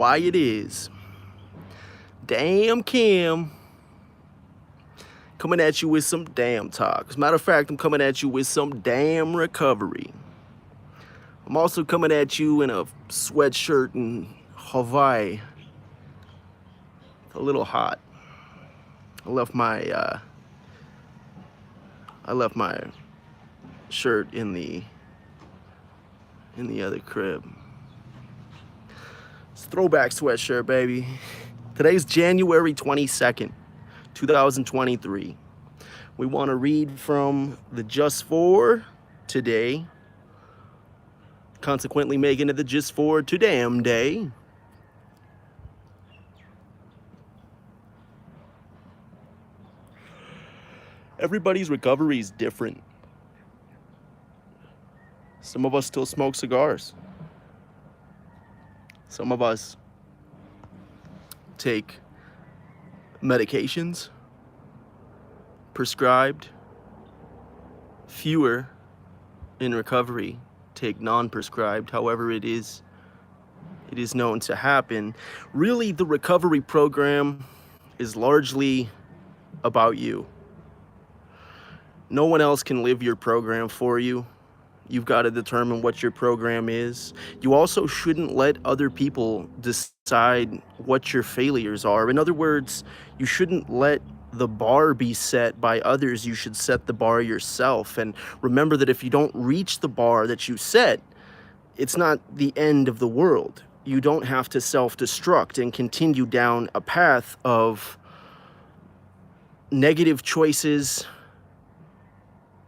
why it is. DaamnKam coming at you with some damn talk. As a matter of fact, I'm coming at you with some damn recovery. I'm also coming at you in a sweatshirt in Hawaii. A little hot. I left my shirt in the other crib. It's a throwback sweatshirt, baby. Today's January 22nd, 2023. We want to read from the Just For today, consequently making it the Just For to Damn Day. Everybody's recovery is different. Some of us still smoke cigars. Some of us take medications prescribed. Fewer in recovery take non-prescribed. However, it is known to happen. Really, the recovery program is largely about you. No one else can live your program for you. You've got to determine what your program is. You also shouldn't let other people decide what your failures are. In other words, you shouldn't let the bar be set by others. You should set the bar yourself. And remember that if you don't reach the bar that you set, it's not the end of the world. You don't have to self-destruct and continue down a path of negative choices,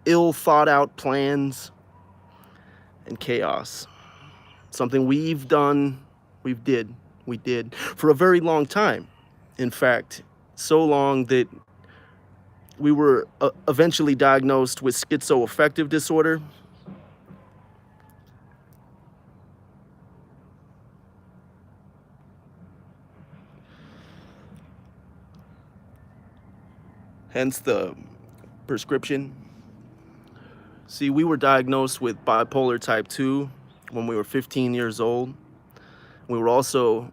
ill thought out plans, and chaos. Something we did for a very long time. In fact, so long that we were eventually diagnosed with schizoaffective disorder. Hence the prescription. See, we were diagnosed with bipolar type 2 when we were 15 years old. We were also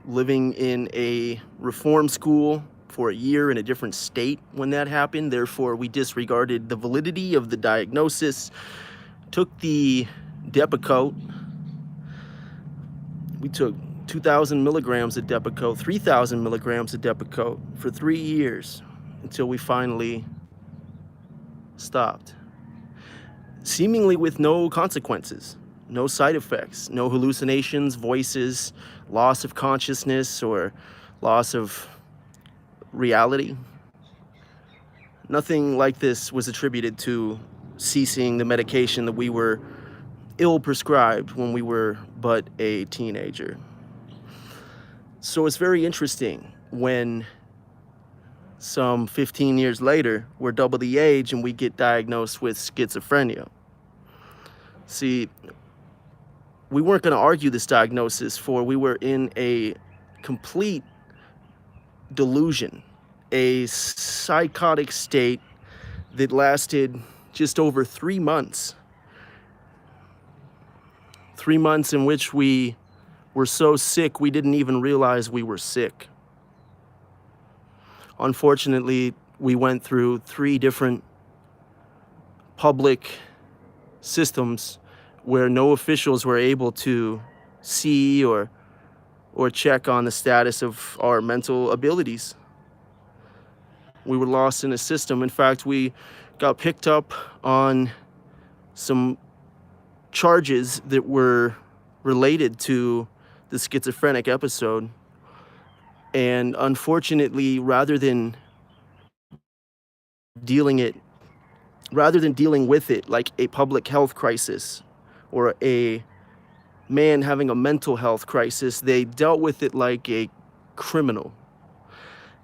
living in a reform school for a year in a different state when that happened. Therefore, we disregarded the validity of the diagnosis, took the Depakote. We took 2,000 milligrams of Depakote, 3,000 milligrams of Depakote for 3 years until we finally stopped. Seemingly with no consequences, no side effects, no hallucinations, voices, loss of consciousness, or loss of reality. Nothing like this was attributed to ceasing the medication that we were ill-prescribed when we were but a teenager. So it's very interesting when some 15 years later, we're double the age and we get diagnosed with schizophrenia. See, we weren't going to argue this diagnosis, for we were in a complete delusion, a psychotic state that lasted just over 3 months. 3 months in which we were so sick we didn't even realize we were sick. Unfortunately, we went through 3 different public systems where no officials were able to see or check on the status of our mental abilities. We were lost in a system. In fact, we got picked up on some charges that were related to the schizophrenic episode. And unfortunately, rather than dealing with it like a public health crisis or a man having a mental health crisis, they dealt with it like a criminal.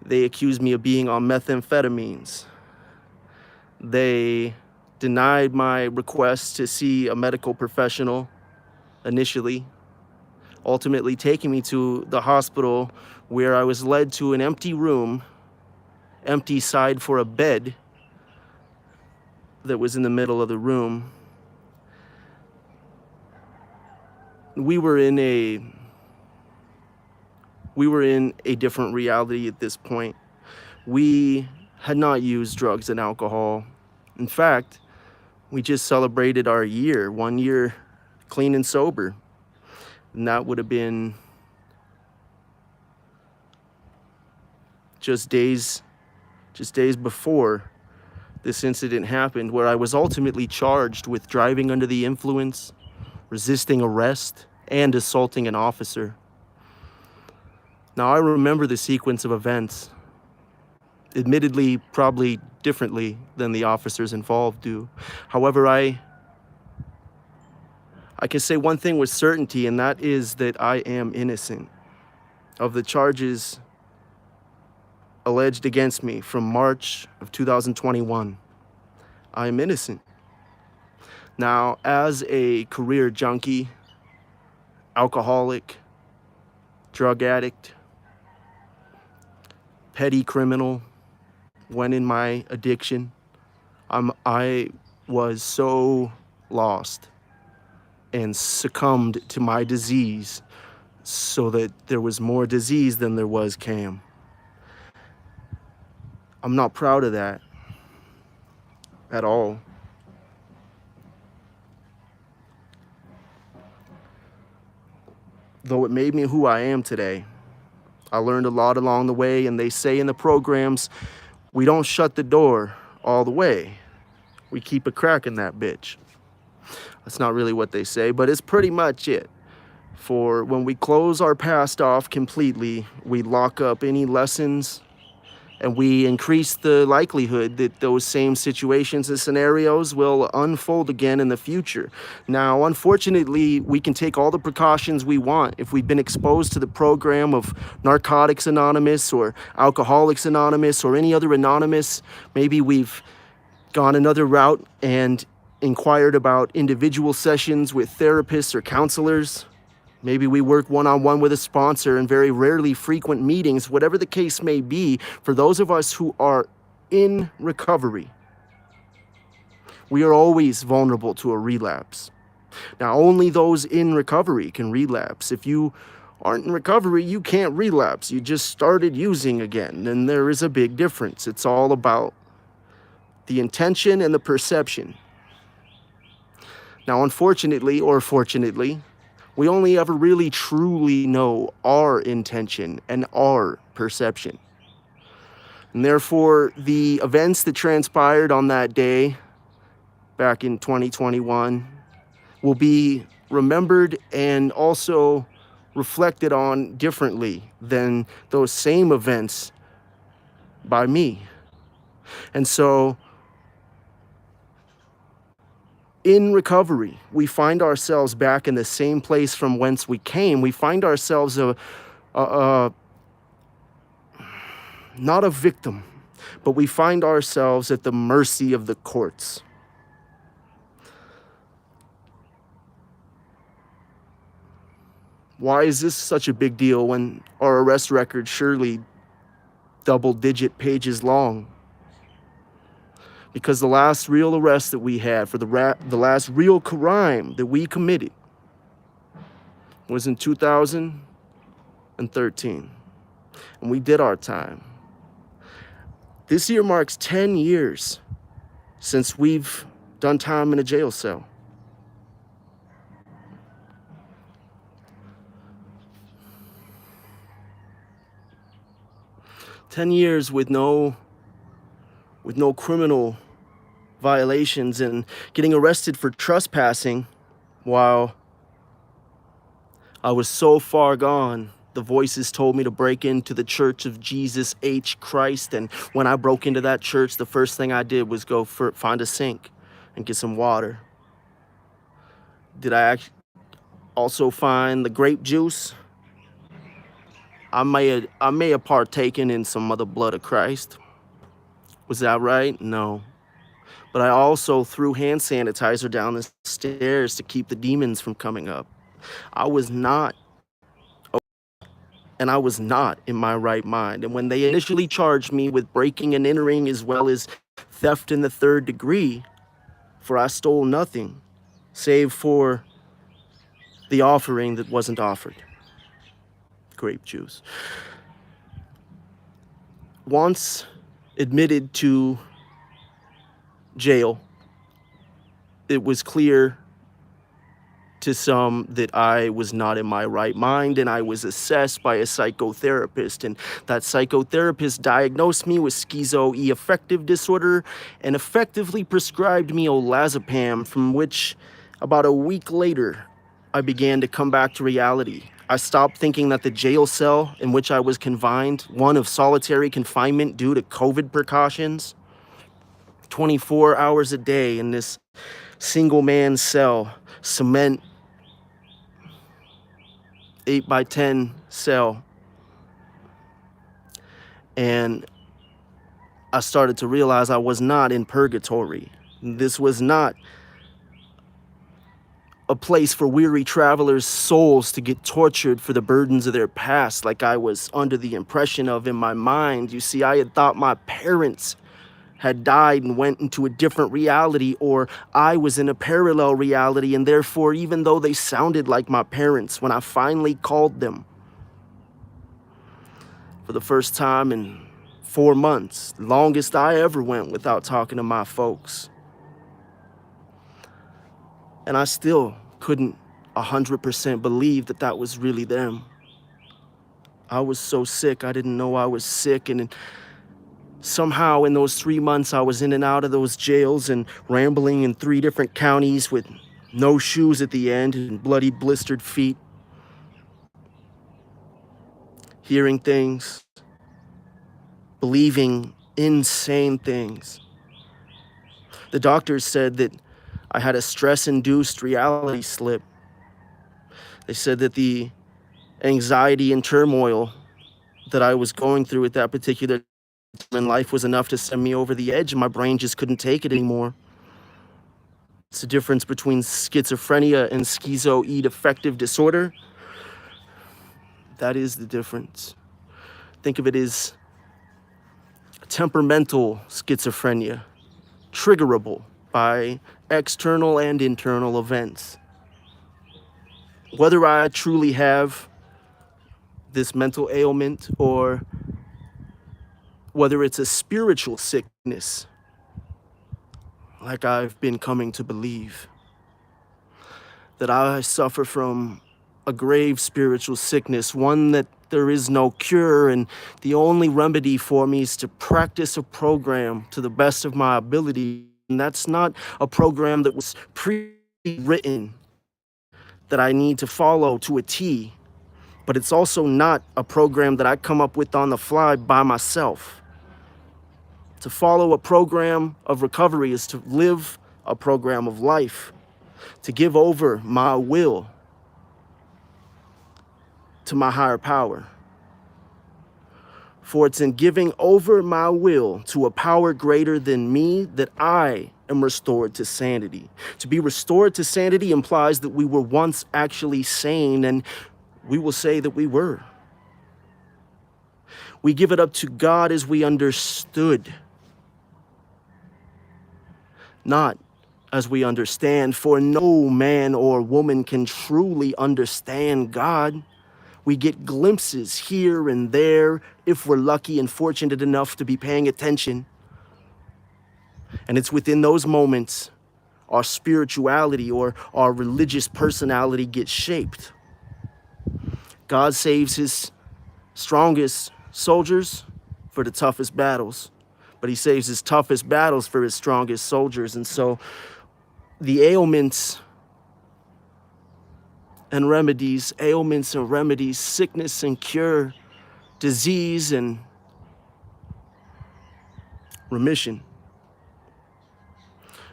They accused me of being on methamphetamines. They denied my request to see a medical professional initially, ultimately taking me to the hospital, where I was led to an empty room, empty side for a bed that was in the middle of the room. We were in a We were in a different reality at this point. We had not used drugs and alcohol. In fact, we just celebrated our year, 1 year clean and sober. And that would have been just days before this incident happened, where I was ultimately charged with driving under the influence, resisting arrest, and assaulting an officer. Now, I remember the sequence of events, admittedly, probably differently than the officers involved do. However, I can say one thing with certainty, and that is that I am innocent of the charges alleged against me from March of 2021. I am innocent. Now, as a career junkie, alcoholic, drug addict, petty criminal, when in my addiction, I was so lost and succumbed to my disease so that there was more disease than there was Cam. I'm not proud of that at all. Though it made me who I am today. I learned a lot along the way, and they say in the programs, we don't shut the door all the way. We keep a crack in that bitch. That's not really what they say, but it's pretty much it. For when we close our past off completely, we lock up any lessons, and we increase the likelihood that those same situations and scenarios will unfold again in the future. Now, unfortunately, we can take all the precautions we want. If we've been exposed to the program of Narcotics Anonymous or Alcoholics Anonymous or any other anonymous, maybe we've gone another route and inquired about individual sessions with therapists or counselors. Maybe we work one-on-one with a sponsor in very rarely frequent meetings, whatever the case may be. For those of us who are in recovery, we are always vulnerable to a relapse. Now, only those in recovery can relapse. If you aren't in recovery, you can't relapse. You just started using again, and there is a big difference. It's all about the intention and the perception. Now, unfortunately or fortunately, we only ever really truly know our intention and our perception. And therefore, the events that transpired on that day back in 2021 will be remembered and also reflected on differently than those same events by me. And so, in recovery, we find ourselves back in the same place from whence we came. We find ourselves not a victim, but we find ourselves at the mercy of the courts. Why is this such a big deal when our arrest record surely double-digit pages long? Because the last real arrest that we had for the last real crime that we committed was in 2013. And we did our time. This year marks 10 years since we've done time in a jail cell. "10 years with no criminal violations and getting arrested for trespassing while I was so far gone. The voices told me to break into the Church of Jesus H. Christ, and when I broke into that church, the first thing I did was go find a sink and get some water. Did I also find the grape juice? I may have partaken in some of the blood of Christ. Was that right? No. But I also threw hand sanitizer down the stairs to keep the demons from coming up. I was not in my right mind. And when they initially charged me with breaking and entering as well as theft in the third degree, for I stole nothing save for the offering that wasn't offered. grape juice. Once admitted to jail, it was clear to some that I was not in my right mind, and I was assessed by a psychotherapist, and that psychotherapist diagnosed me with schizoaffective disorder and effectively prescribed me olazepam, from which about a week later I began to come back to reality. I stopped thinking that the jail cell in which I was confined, one of solitary confinement due to COVID precautions, 24 hours a day in this single man cell, cement, 8x10 cell. And I started to realize I was not in purgatory. This was not a place for weary travelers' souls to get tortured for the burdens of their past, like I was under the impression of in my mind. You see, I had thought my parents had died and went into a different reality, or I was in a parallel reality, and therefore, even though they sounded like my parents, when I finally called them for the first time in 4 months, the longest I ever went without talking to my folks, and I still couldn't 100% believe that that was really them. I was so sick, I didn't know I was sick, and somehow in those 3 months I was in and out of those jails and rambling in 3 different counties with no shoes at the end and bloody blistered feet, hearing things, believing insane things. The doctors said that I had a stress-induced reality slip. They said that the anxiety and turmoil that I was going through at that particular in life was enough to send me over the edge, and my brain just couldn't take it anymore. It's the difference between schizophrenia and schizoaffective disorder. That is the difference. Think of it as temperamental schizophrenia, triggerable by external and internal events. Whether I truly have this mental ailment or whether it's a spiritual sickness, like I've been coming to believe, that I suffer from a grave spiritual sickness, one that there is no cure, and the only remedy for me is to practice a program to the best of my ability. And that's not a program that was pre-written that I need to follow to a T, but it's also not a program that I come up with on the fly by myself. To follow a program of recovery is to live a program of life, to give over my will to my higher power. For it's in giving over my will to a power greater than me that I am restored to sanity. To be restored to sanity implies that we were once actually sane, and we will say that we were. We give it up to God as we understood, not as we understand, for no man or woman can truly understand God. We get glimpses here and there if we're lucky and fortunate enough to be paying attention. And it's within those moments our spirituality or our religious personality gets shaped. God saves his strongest soldiers for the toughest battles, but he saves his toughest battles for his strongest soldiers. And so the ailments and remedies, sickness and cure, disease and remission.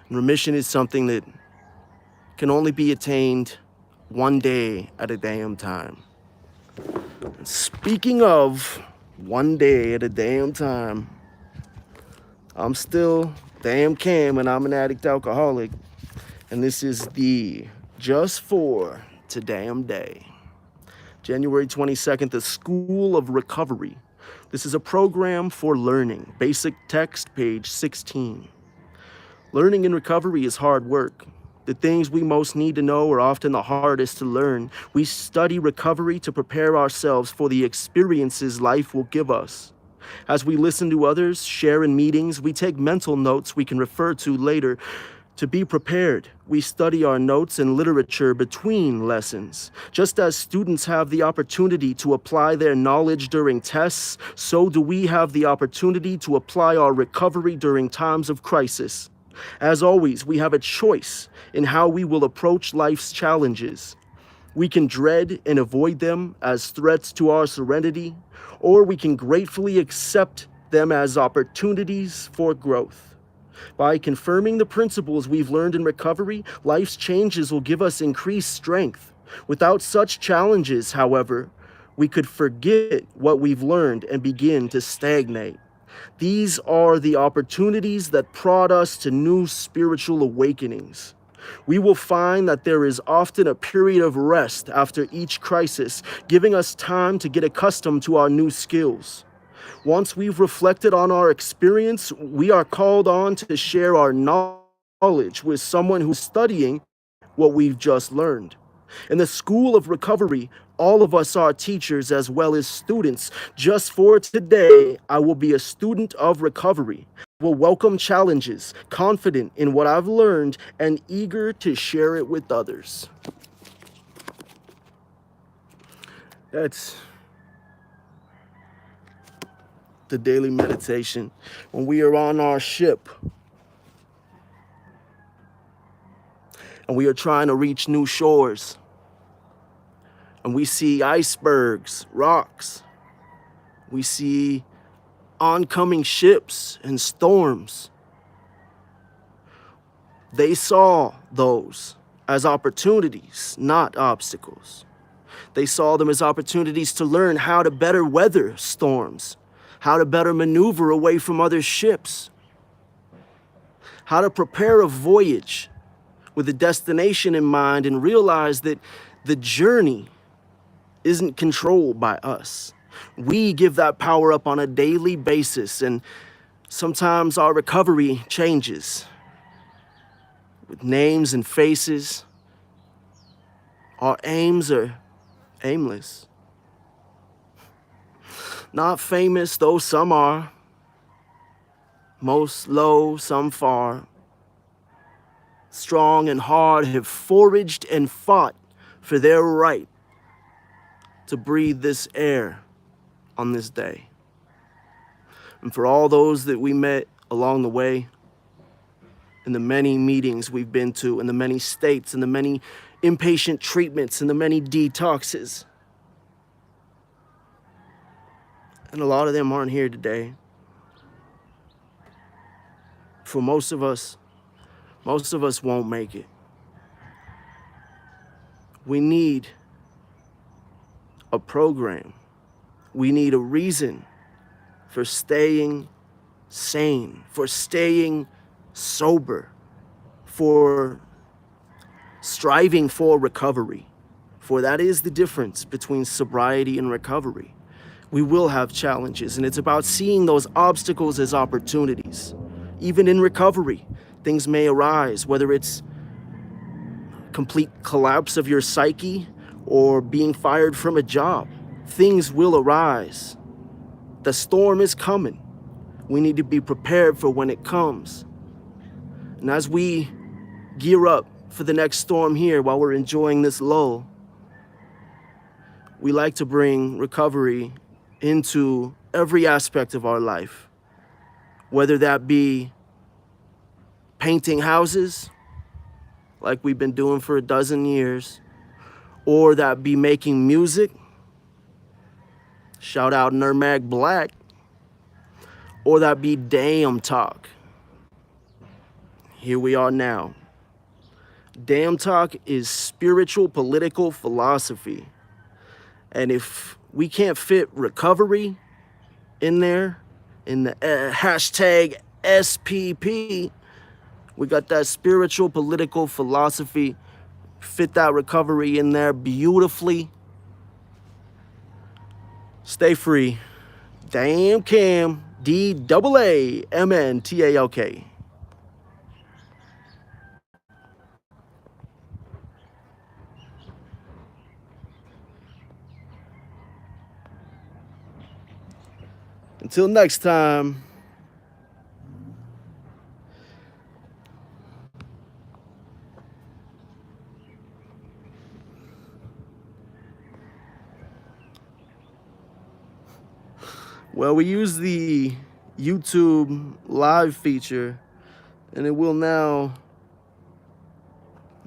And remission is something that can only be attained one day at a damn time. And speaking of one day at a damn time, I'm still DaamnKam, and I'm an addict alcoholic. And this is the Just For to Damn Day. January 22nd, the School of Recovery. This is a program for learning. Basic text, page 16. Learning in recovery is hard work. The things we most need to know are often the hardest to learn. We study recovery to prepare ourselves for the experiences life will give us. As we listen to others, share in meetings, we take mental notes we can refer to later. To be prepared, we study our notes and literature between lessons. Just as students have the opportunity to apply their knowledge during tests, so do we have the opportunity to apply our recovery during times of crisis. As always, we have a choice in how we will approach life's challenges. We can dread and avoid them as threats to our serenity, or we can gratefully accept them as opportunities for growth. By confirming the principles we've learned in recovery, life's changes will give us increased strength. Without such challenges, however, we could forget what we've learned and begin to stagnate. These are the opportunities that prod us to new spiritual awakenings. We will find that there is often a period of rest after each crisis, giving us time to get accustomed to our new skills. Once we've reflected on our experience, we are called on to share our knowledge with someone who's studying what we've just learned. In the school of recovery, all of us are teachers as well as students. Just for today, I will be a student of recovery. I will welcome challenges, confident in what I've learned, and eager to share it with others. That's the daily meditation. When we are on our ship and we are trying to reach new shores, and we see icebergs, rocks, we see oncoming ships and storms. They saw those as opportunities, not obstacles. They saw them as opportunities to learn how to better weather storms, how to better maneuver away from other ships, how to prepare a voyage with a destination in mind and realize that the journey isn't controlled by us. We give that power up on a daily basis, and sometimes our recovery changes. With names and faces, our aims are aimless. Not famous, though some are. Most low, some far. Strong and hard have foraged and fought for their right to breathe this air on this day. And for all those that we met along the way, in the many meetings we've been to, in the many states, in the many inpatient treatments, in the many detoxes, and a lot of them aren't here today. For most of us won't make it. We need a program. We need a reason for staying sane, for staying sober, for striving for recovery. For that is the difference between sobriety and recovery. We will have challenges, and it's about seeing those obstacles as opportunities. Even in recovery, things may arise, whether it's complete collapse of your psyche or being fired from a job. Things will arise. The storm is coming. We need to be prepared for when it comes. And as we gear up for the next storm here while we're enjoying this lull, we like to bring recovery into every aspect of our life, whether that be painting houses, like we've been doing for a dozen years, or that be making music, shout out Nurmag Black, or that be DaamnTalk. Here we are now. DaamnTalk is spiritual political philosophy. And if we can't fit recovery in there, in the hashtag SPP, we got that spiritual political philosophy, fit that recovery in there beautifully. Stay free. DaamnKam, DaamnTalk. Until next time. Well, we use the YouTube live feature, and it will now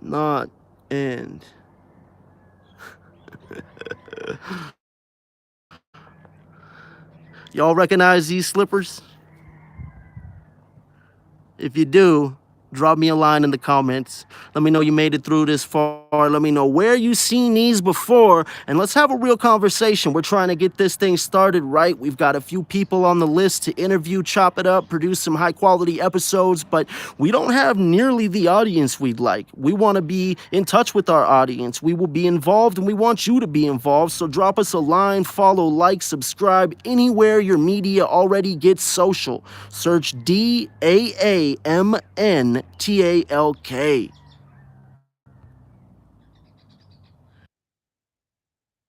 not end. Y'all recognize these slippers? If you do, drop me a line in the comments. Let me know you made it through this far. Let me know where you seen these before, and let's have a real conversation. We're trying to get this thing started right. We've got a few people on the list to interview, chop it up, produce some high quality episodes, but we don't have nearly the audience we'd like. We want to be in touch with our audience. We will be involved, and we want you to be involved. So drop us a line, follow, like, subscribe anywhere your media already gets social. Search DaamnTalk.